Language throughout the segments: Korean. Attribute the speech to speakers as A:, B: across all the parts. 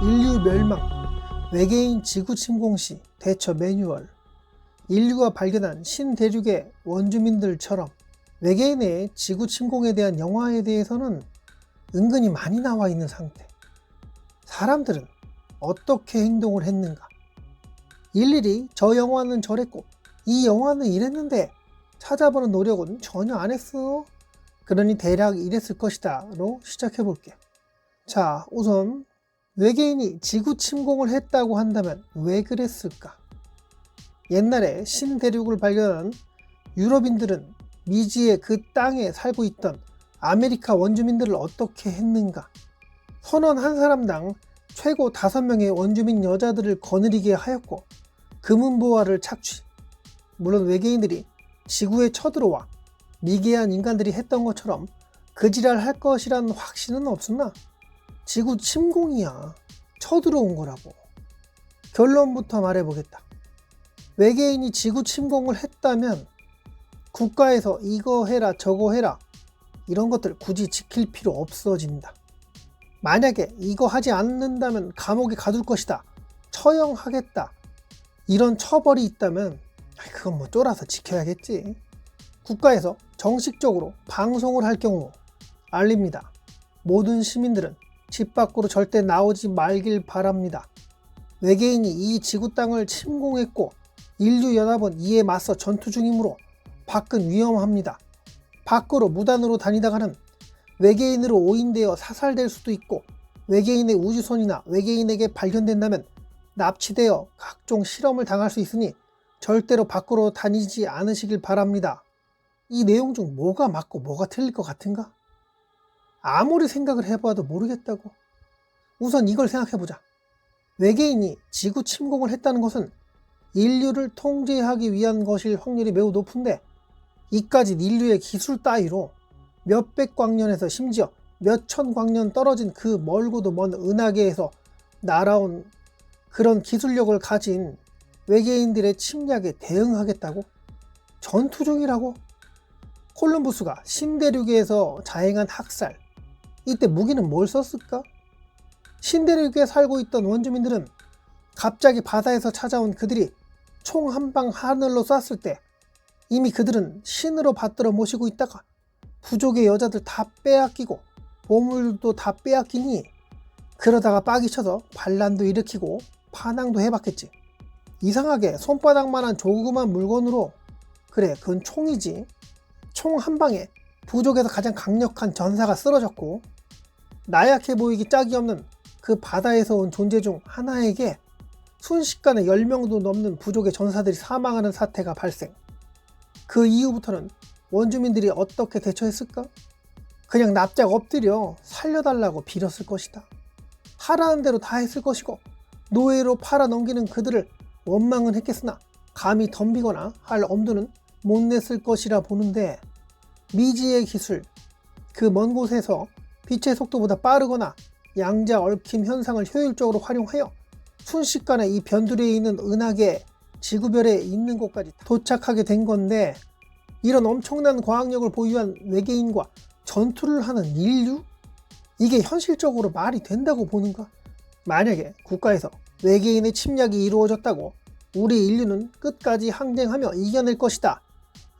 A: 인류 멸망, 외계인 지구 침공 시 대처 매뉴얼. 인류가 발견한 신대륙의 원주민들처럼 외계인의 지구 침공에 대한 영화에 대해서는 은근히 많이 나와 있는 상태. 사람들은 어떻게 행동을 했는가? 일일이 저 영화는 저랬고 이 영화는 이랬는데 찾아보는 노력은 전혀 안 했어. 그러니 대략 이랬을 것이다 로 시작해 볼게. 자, 우선 외계인이 지구 침공을 했다고 한다면 왜 그랬을까? 옛날에 신대륙을 발견한 유럽인들은 미지의 그 땅에 살고 있던 아메리카 원주민들을 어떻게 했는가? 선원 한 사람당 최고 5명의 원주민 여자들을 거느리게 하였고 금은보화를 착취. 물론 외계인들이 지구에 쳐들어와 미개한 인간들이 했던 것처럼 그지랄 할 것이란 확신은 없으나 지구 침공이야. 쳐들어온 거라고. 결론부터 말해보겠다. 외계인이 지구 침공을 했다면 국가에서 이거 해라 저거 해라 이런 것들 굳이 지킬 필요 없어진다. 만약에 이거 하지 않는다면 감옥에 가둘 것이다. 처형하겠다. 이런 처벌이 있다면 그건 뭐 쫄아서 지켜야겠지. 국가에서 정식적으로 방송을 할 경우 알립니다. 모든 시민들은 집 밖으로 절대 나오지 말길 바랍니다. 외계인이 이 지구 땅을 침공했고 인류연합은 이에 맞서 전투 중이므로 밖은 위험합니다. 밖으로 무단으로 다니다가는 외계인으로 오인되어 사살될 수도 있고 외계인의 우주선이나 외계인에게 발견된다면 납치되어 각종 실험을 당할 수 있으니 절대로 밖으로 다니지 않으시길 바랍니다. 이 내용 중 뭐가 맞고 뭐가 틀릴 것 같은가? 아무리 생각을 해봐도 모르겠다고. 우선 이걸 생각해보자. 외계인이 지구 침공을 했다는 것은 인류를 통제하기 위한 것일 확률이 매우 높은데 이까짓 인류의 기술 따위로 몇백 광년에서 심지어 몇천 광년 떨어진 그 멀고도 먼 은하계에서 날아온 그런 기술력을 가진 외계인들의 침략에 대응하겠다고? 전투 중이라고? 콜럼부스가 신대륙에서 자행한 학살, 이때 무기는 뭘 썼을까? 신대륙에 살고 있던 원주민들은 갑자기 바다에서 찾아온 그들이 총 한 방 하늘로 쐈을 때 이미 그들은 신으로 받들어 모시고 있다가 부족의 여자들 다 빼앗기고 보물도 다 빼앗기니 그러다가 빡이 쳐서 반란도 일으키고 반항도 해봤겠지. 이상하게 손바닥만한 조그만 물건으로, 그래 그건 총이지. 총 한 방에 부족에서 가장 강력한 전사가 쓰러졌고 나약해 보이기 짝이 없는 그 바다에서 온 존재 중 하나에게 순식간에 10명도 넘는 부족의 전사들이 사망하는 사태가 발생. 그 이후부터는 원주민들이 어떻게 대처했을까? 그냥 납작 엎드려 살려달라고 빌었을 것이다. 하라는 대로 다 했을 것이고 노예로 팔아넘기는 그들을 원망은 했겠으나 감히 덤비거나 할 엄두는 못 냈을 것이라 보는데 미지의 기술, 그 먼 곳에서 빛의 속도보다 빠르거나 양자 얽힘 현상을 효율적으로 활용하여 순식간에 이 변두리에 있는 은하계 지구별에 있는 곳까지 도착하게 된 건데 이런 엄청난 과학력을 보유한 외계인과 전투를 하는 인류? 이게 현실적으로 말이 된다고 보는가? 만약에 국가에서 외계인의 침략이 이루어졌다고 우리 인류는 끝까지 항쟁하며 이겨낼 것이다.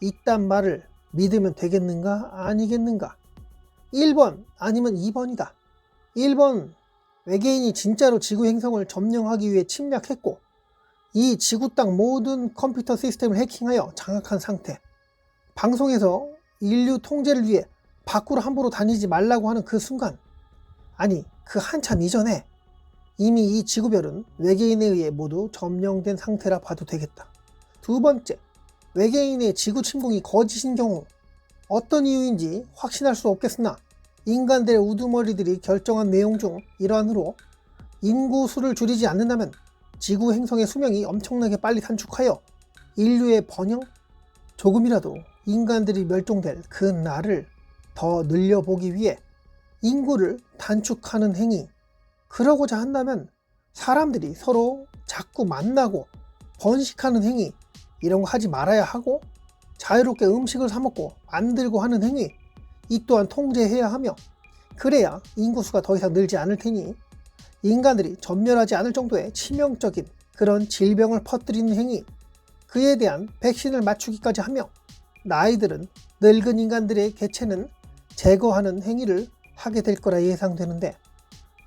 A: 이딴 말을 믿으면 되겠는가? 아니겠는가? 1번 아니면 2번이다. 1번, 외계인이 진짜로 지구 행성을 점령하기 위해 침략했고 이 지구 땅 모든 컴퓨터 시스템을 해킹하여 장악한 상태. 방송에서 인류 통제를 위해 밖으로 함부로 다니지 말라고 하는 그 순간, 아니 그 한참 이전에 이미 이 지구별은 외계인에 의해 모두 점령된 상태라 봐도 되겠다. 두 번째, 외계인의 지구 침공이 거짓인 경우 어떤 이유인지 확신할 수 없겠으나 인간들의 우두머리들이 결정한 내용 중 일환으로 인구수를 줄이지 않는다면 지구 행성의 수명이 엄청나게 빨리 단축하여 인류의 번영? 조금이라도 인간들이 멸종될 그 날을 더 늘려보기 위해 인구를 단축하는 행위. 그러고자 한다면 사람들이 서로 자꾸 만나고 번식하는 행위 이런 거 하지 말아야 하고 자유롭게 음식을 사 먹고 만들고 하는 행위 이 또한 통제해야 하며 그래야 인구수가 더 이상 늘지 않을 테니 인간들이 전멸하지 않을 정도의 치명적인 그런 질병을 퍼뜨리는 행위, 그에 대한 백신을 맞추기까지 하며 나이들은 늙은 인간들의 개체는 제거하는 행위를 하게 될 거라 예상되는데,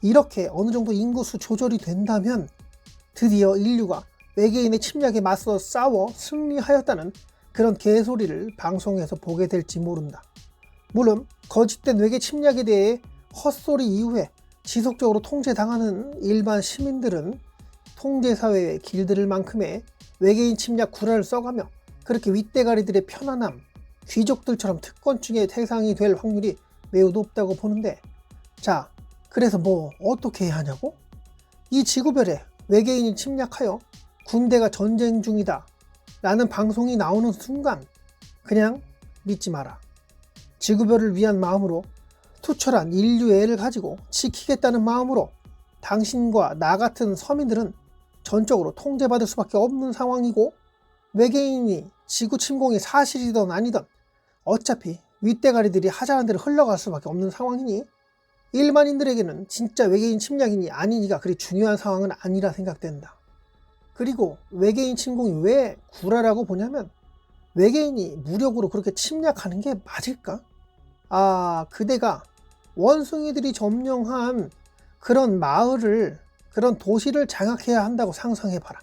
A: 이렇게 어느 정도 인구수 조절이 된다면 드디어 인류가 외계인의 침략에 맞서 싸워 승리하였다는 그런 개소리를 방송에서 보게 될지 모른다. 물론 거짓된 외계 침략에 대해 헛소리 이후에 지속적으로 통제당하는 일반 시민들은 통제사회에 길들일 만큼의 외계인 침략 구라를 써가며 그렇게 윗대가리들의 편안함, 귀족들처럼 특권층의 대상이 될 확률이 매우 높다고 보는데, 자, 그래서 뭐 어떻게 해야 하냐고? 이 지구별에 외계인이 침략하여 군대가 전쟁 중이다 라는 방송이 나오는 순간 그냥 믿지 마라. 지구별을 위한 마음으로, 투철한 인류의 애를 가지고 지키겠다는 마음으로 당신과 나 같은 서민들은 전적으로 통제받을 수밖에 없는 상황이고, 외계인이 지구 침공이 사실이든 아니든 어차피 윗대가리들이 하자는 대로 흘러갈 수밖에 없는 상황이니 일반인들에게는 진짜 외계인 침략이니 아니니가 그리 중요한 상황은 아니라 생각된다. 그리고 외계인 침공이 왜 구라라고 보냐면, 외계인이 무력으로 그렇게 침략하는 게 맞을까? 그대가 원숭이들이 점령한 그런 마을을, 그런 도시를 장악해야 한다고 상상해봐라.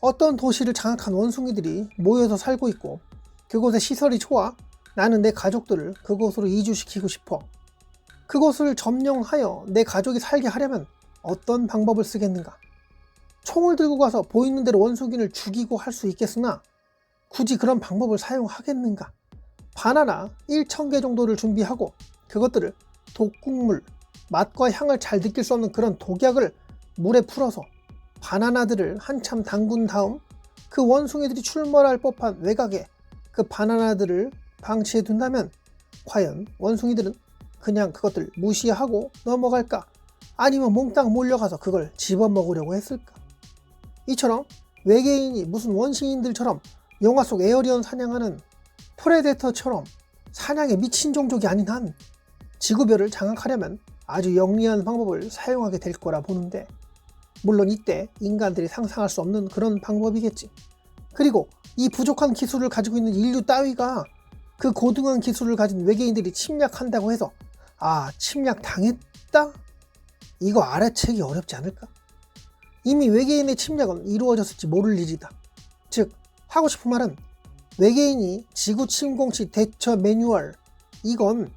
A: 어떤 도시를 장악한 원숭이들이 모여서 살고 있고 그곳의 시설이 좋아. 나는 내 가족들을 그곳으로 이주시키고 싶어. 그곳을 점령하여 내 가족이 살게 하려면 어떤 방법을 쓰겠는가? 총을 들고 가서 보이는 대로 원숭이를 죽이고 할 수 있겠으나 굳이 그런 방법을 사용하겠는가? 바나나 1,000개 정도를 준비하고 그것들을 독국물, 맛과 향을 잘 느낄 수 없는 그런 독약을 물에 풀어서 바나나들을 한참 담근 다음 그 원숭이들이 출몰할 법한 외곽에 그 바나나들을 방치해 둔다면 과연 원숭이들은 그냥 그것들 무시하고 넘어갈까? 아니면 몽땅 몰려가서 그걸 집어먹으려고 했을까? 이처럼 외계인이 무슨 원시인들처럼 영화 속 에어리언 사냥하는 프레데터처럼 사냥에 미친 종족이 아닌 한 지구별을 장악하려면 아주 영리한 방법을 사용하게 될 거라 보는데, 물론 이때 인간들이 상상할 수 없는 그런 방법이겠지. 그리고 이 부족한 기술을 가지고 있는 인류 따위가 그 고등한 기술을 가진 외계인들이 침략한다고 해서 침략 당했다? 이거 알아채기 어렵지 않을까? 이미 외계인의 침략은 이루어졌을지 모를 일이다. 즉, 하고 싶은 말은 외계인이 지구 침공 시 대처 매뉴얼, 이건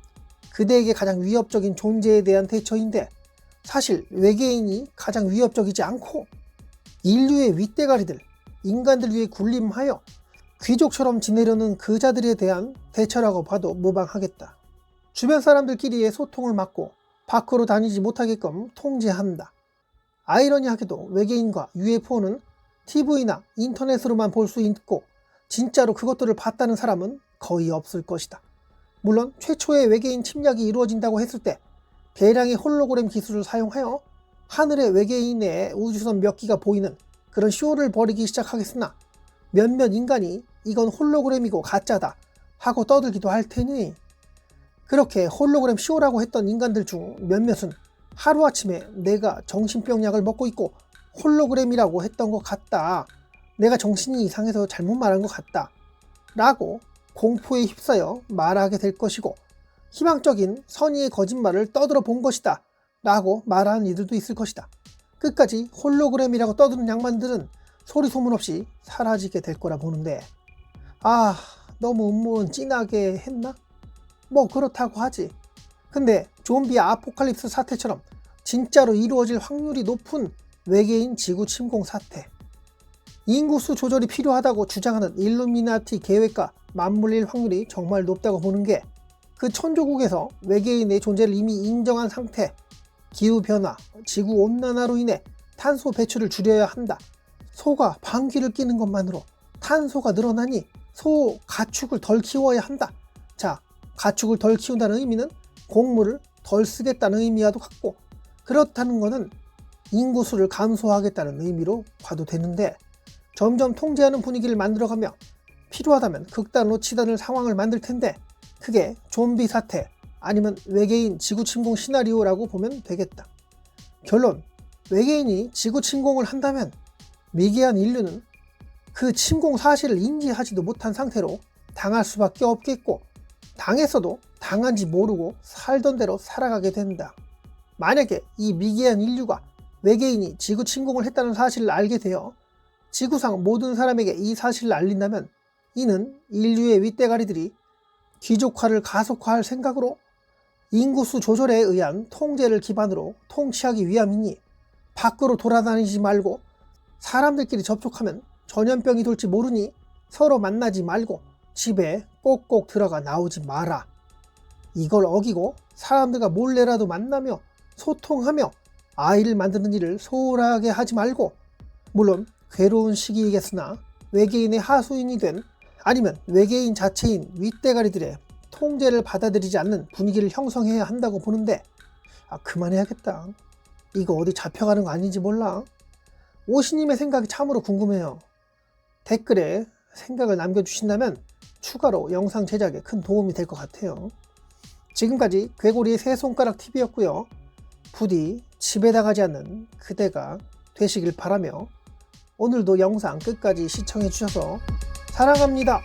A: 그대에게 가장 위협적인 존재에 대한 대처인데, 사실 외계인이 가장 위협적이지 않고 인류의 윗대가리들, 인간들 위해 군림하여 귀족처럼 지내려는 그 자들에 대한 대처라고 봐도 무방하겠다. 주변 사람들끼리의 소통을 막고 밖으로 다니지 못하게끔 통제한다. 아이러니하게도 외계인과 UFO는 TV나 인터넷으로만 볼 수 있고 진짜로 그것들을 봤다는 사람은 거의 없을 것이다. 물론 최초의 외계인 침략이 이루어진다고 했을 때 대량의 홀로그램 기술을 사용하여 하늘의 외계인의 우주선 몇 기가 보이는 그런 쇼를 벌이기 시작하겠으나 몇몇 인간이 이건 홀로그램이고 가짜다 하고 떠들기도 할 테니, 그렇게 홀로그램 쇼라고 했던 인간들 중 몇몇은 하루아침에 내가 정신병 약을 먹고 있고 홀로그램이라고 했던 것 같다, 내가 정신이 이상해서 잘못 말한 것 같다 라고 공포에 휩싸여 말하게 될 것이고, 희망적인 선의의 거짓말을 떠들어 본 것이다 라고 말하는 이들도 있을 것이다. 끝까지 홀로그램이라고 떠드는 양반들은 소리 소문 없이 사라지게 될 거라 보는데, 너무 음모론 진하게 했나? 뭐 그렇다고 하지. 근데 좀비 아포칼립스 사태처럼 진짜로 이루어질 확률이 높은 외계인 지구 침공 사태, 인구수 조절이 필요하다고 주장하는 일루미나티 계획과 맞물릴 확률이 정말 높다고 보는 게, 그 천조국에서 외계인의 존재를 이미 인정한 상태, 기후변화, 지구온난화로 인해 탄소 배출을 줄여야 한다, 소가 방귀를 뀌는 것만으로 탄소가 늘어나니 소 가축을 덜 키워야 한다. 자, 가축을 덜 키운다는 의미는 곡물을 덜 쓰겠다는 의미와도 같고, 그렇다는 것은 인구수를 감소하겠다는 의미로 봐도 되는데, 점점 통제하는 분위기를 만들어가며 필요하다면 극단으로 치닫는 상황을 만들 텐데, 그게 좀비 사태 아니면 외계인 지구 침공 시나리오라고 보면 되겠다. 결론, 외계인이 지구 침공을 한다면 미개한 인류는 그 침공 사실을 인지하지도 못한 상태로 당할 수밖에 없겠고, 당했어도 당한지 모르고 살던 대로 살아가게 된다. 만약에 이 미개한 인류가 외계인이 지구 침공을 했다는 사실을 알게 되어 지구상 모든 사람에게 이 사실을 알린다면, 이는 인류의 윗대가리들이 귀족화를 가속화할 생각으로 인구수 조절에 의한 통제를 기반으로 통치하기 위함이니, 밖으로 돌아다니지 말고 사람들끼리 접촉하면 전염병이 돌지 모르니 서로 만나지 말고 집에 꼭꼭 들어가 나오지 마라. 이걸 어기고 사람들과 몰래라도 만나며 소통하며 아이를 만드는 일을 소홀하게 하지 말고, 물론 괴로운 시기이겠으나 외계인의 하수인이 된, 아니면 외계인 자체인 윗대가리들의 통제를 받아들이지 않는 분위기를 형성해야 한다고 보는데, 그만해야겠다. 이거 어디 잡혀가는 거 아닌지 몰라. 오시님의 생각이 참으로 궁금해요. 댓글에 생각을 남겨주신다면 추가로 영상 제작에 큰 도움이 될 것 같아요. 지금까지 괴고리의 세 손가락 TV였고요. 부디 집에 나가지 않는 그대가 되시길 바라며, 오늘도 영상 끝까지 시청해 주셔서 사랑합니다.